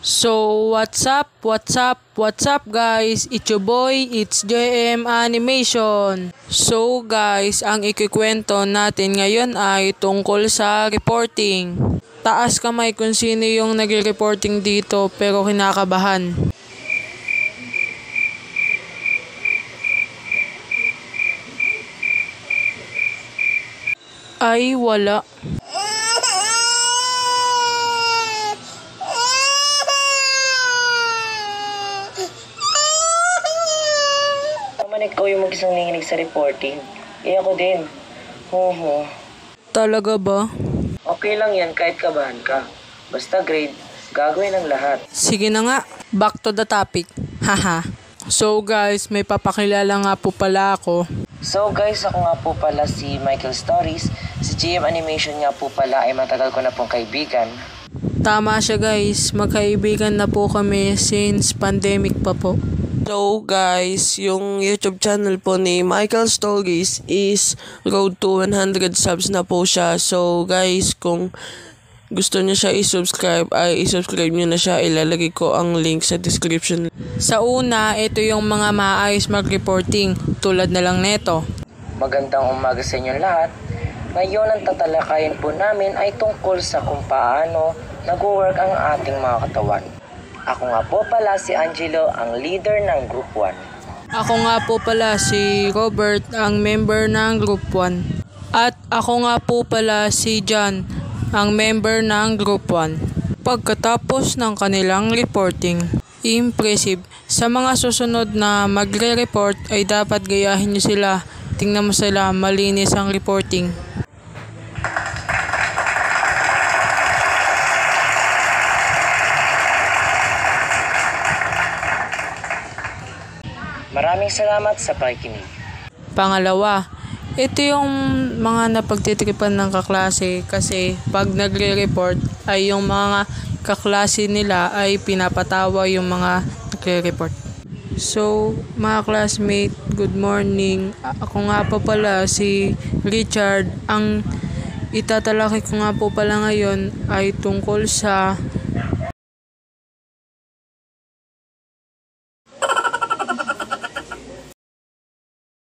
So, what's up guys? It's your boy, it's JM Animation. So guys, ang ikikwento natin ngayon ay tungkol sa reporting. Taas kamay kung sino yung nagre-reporting dito pero kinakabahan. Ay, wala. Naman ikaw yung mag-isang nanginig sa reporting. Ako din. Talaga ba? Okay lang yan kahit kabahan ka. Basta grade, gagawin ang lahat. Sige na nga, back to the topic. Haha. So guys, may papakilala nga po pala ako. So guys, ako nga po pala si Michael Stories. Si GM Animation nga po pala ay matagal ko na pong kaibigan. Tama siya guys, magkaibigan na po kami since pandemic pa po. So guys, yung YouTube channel po ni Michael Stories is road to 100 subs na po siya. So guys, kung gusto niyo siya i-subscribe, ay i-subscribe niyo na siya. Ilalagay ko ang link sa description. Sa una, ito yung mga maayos mag-reporting tulad na lang neto. Magandang umaga sa inyong lahat. Ngayon ang tatalakayin po namin ay tungkol sa kung paano nag-work ang ating mga katawan. Ako nga po pala si Angelo, ang leader ng Group 1. Ako nga po pala si Robert, ang member ng Group 1. At ako nga po pala si John, ang member ng Group 1. Pagkatapos ng kanilang reporting, impressive. Sa mga susunod na magre-report ay dapat gayahin nyo sila. Tingnan mo sila, malinis ang reporting. Maraming salamat sa pakikinig. Pangalawa, ito yung mga napagtitripan ng kaklase kasi pag nagre-report ay yung mga kaklase nila ay pinapatawa yung mga nagre-report. So, mga classmate, good morning. Ako nga po pala si Richard. Ang itatalakay ko nga po pala ngayon ay tungkol sa